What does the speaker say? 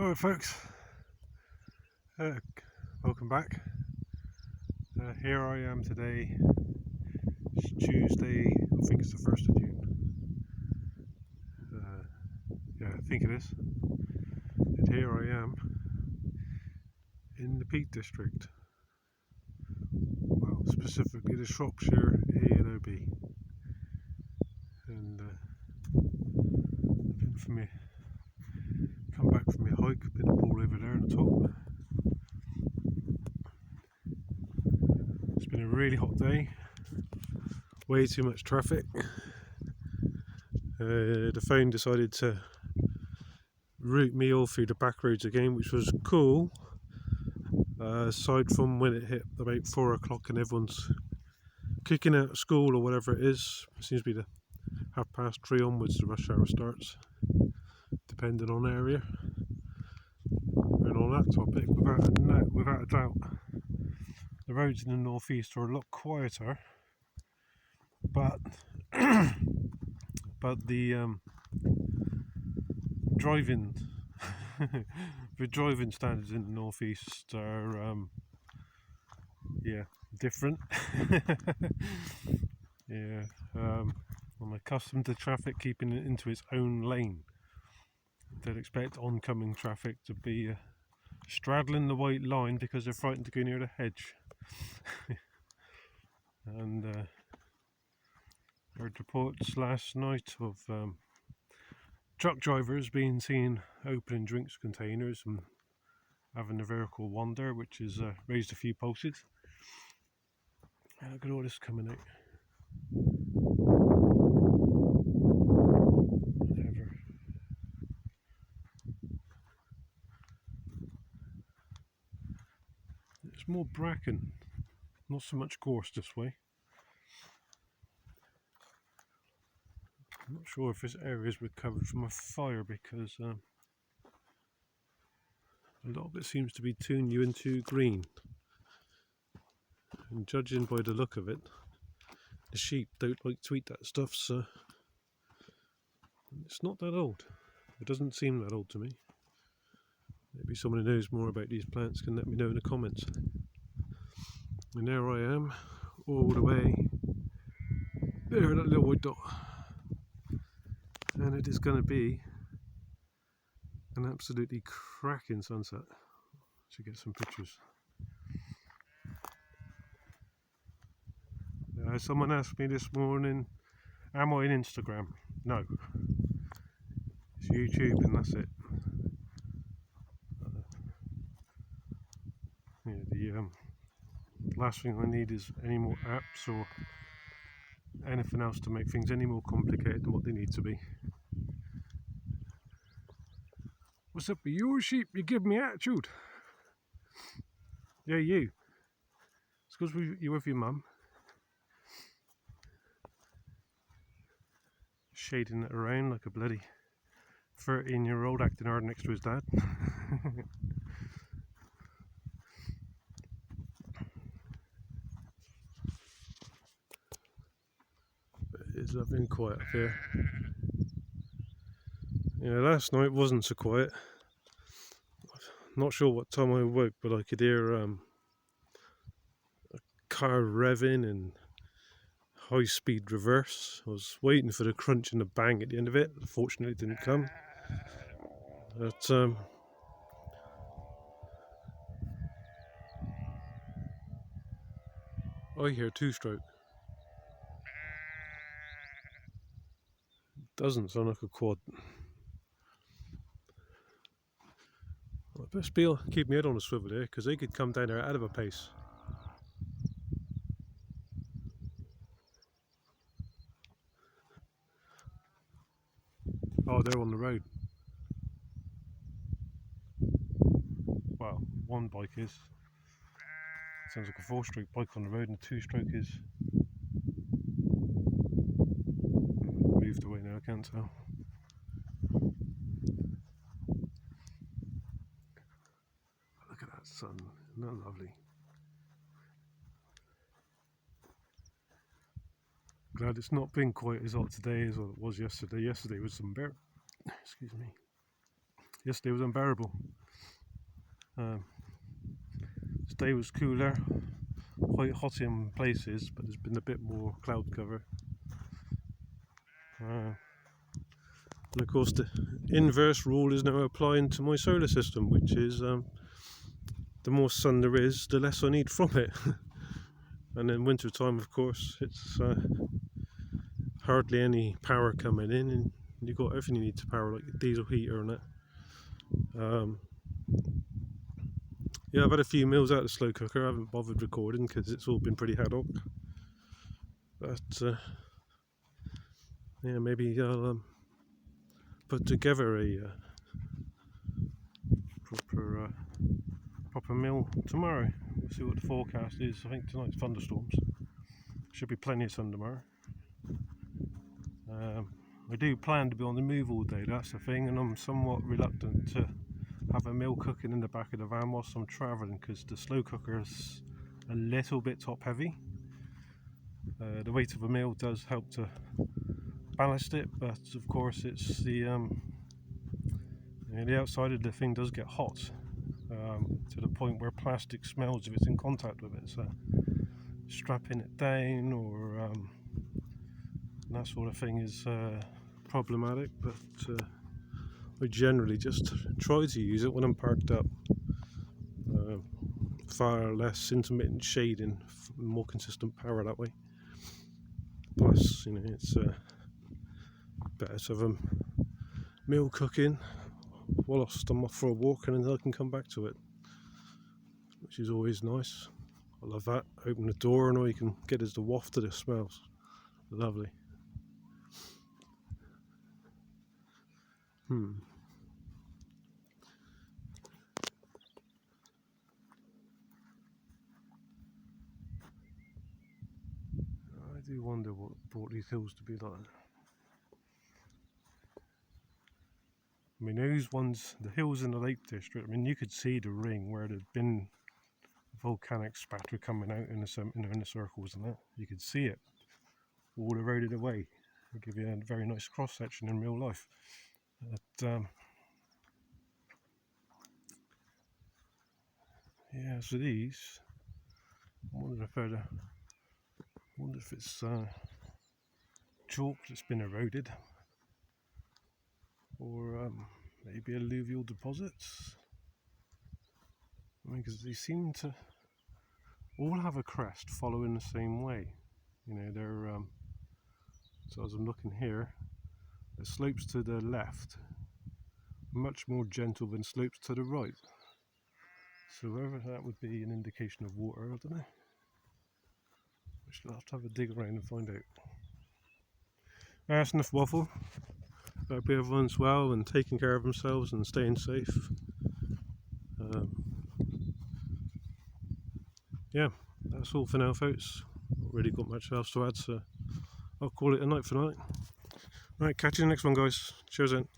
Alright folks, welcome back. Here I am today. It's Tuesday, I think it's the 1st of June. Yeah, I think it is. And here I am in the Peak District. Well, specifically the Shropshire ANOB. And come back from my hike, a bit of ball over there on the top. It's been a really hot day, way too much traffic. The phone decided to route me all through the back roads again, which was cool, aside from when it hit about 4 o'clock and everyone's kicking out of school or whatever it is. It seems to be the 3:30 onwards the rush hour starts, depending on area. And on that topic, without a doubt, the roads in the northeast are a lot quieter, but the driving standards in the northeast are different. Yeah, I'm accustomed to traffic keeping it into its own lane. They'd expect oncoming traffic to be straddling the white line because they're frightened to go near the hedge. And heard reports last night of truck drivers being seen opening drinks containers and having a vertical wander, which has raised a few pulses. And look at all this coming out. Whatever. It's more bracken, not so much gorse this way. I'm not sure if this area is recovered from a fire because a lot of it seems to be too new and too green. And judging by the look of it, the sheep don't like to eat that stuff, so it's not that old. It doesn't seem that old to me. Maybe someone who knows more about these plants can let me know in the comments. And there I am, all the way there, that little white dot. And it is going to be an absolutely cracking sunset. Should get some pictures. Someone asked me this morning, am I on Instagram? No. It's YouTube and that's it. The last thing I need is any more apps or anything else to make things any more complicated than what they need to be. What's up with your sheep? You give me attitude. Yeah, you. It's because you're with your mum. Shading it around like a bloody 13-year-old acting hard next to his dad. It's lovely and quiet up here. Yeah, last night wasn't so quiet. Not sure what time I woke, but I could hear a car revving and high-speed reverse. I was waiting for the crunch and the bang at the end of it. Unfortunately, it didn't come. But I hear two-stroke. Doesn't sound like a quad. I best be keep my head on a swivel here because they could come down there out of a pace. Oh, they're on the road. Well, one bike is. Sounds like a 4-stroke bike on the road, and a 2-stroke is moved away now, I can't tell. Look at that sun, isn't that lovely? Glad it's not been quite as hot today as it was yesterday. Yesterday was some excuse me, Yesterday was unbearable. Today was cooler, quite hot in places, but there's been a bit more cloud cover. And of course the inverse rule is now applying to my solar system, which is the more sun there is, the less I need from it. And in winter time, of course, it's hardly any power coming in, and you've got everything you need to power, like a diesel heater and that. Yeah, I've had a few meals out of the slow cooker. I haven't bothered recording because it's all been pretty haddock. But yeah, maybe I'll put together a proper meal tomorrow. We'll see what the forecast is. I think tonight's thunderstorms. Should be plenty of sun tomorrow. I do plan to be on the move all day, that's the thing, and I'm somewhat reluctant to have a meal cooking in the back of the van whilst I'm travelling, because the slow cooker is a little bit top heavy. The weight of a meal does help to ballast it, but of course it's the outside of the thing does get hot to the point where plastic smells if it's in contact with it, so strapping it down or that sort of thing is problematic, but I generally just try to use it when I'm parked up. Far less intermittent shading, more consistent power that way. Plus, you know, it's better to have a meal cooking whilst I'm off for a walk, and then I can come back to it, which is always nice. I love that. Open the door and all you can get is the waft of the smells. Lovely. I do wonder what brought these hills to be like. I mean, those ones, the hills in the Lake District, I mean, you could see the ring where there'd been volcanic spatter coming out in the circles and that. You could see it all eroded away. It'll give you a very nice cross section in real life. But yeah, so these, I wonder if it's chalk that's been eroded, or maybe alluvial deposits. I mean, because they seem to all have a crest following the same way. You know, they're so as I'm looking here, the slopes to the left much more gentle than slopes to the right. So whether that would be an indication of water, I don't know. I should have to have a dig around and find out. That's enough waffle. Hope everyone's well and taking care of themselves and staying safe. Yeah, that's all for now, folks. Not really got much else to add, so I'll call it a night for night. Right, catch you in the next one, guys. Cheers then.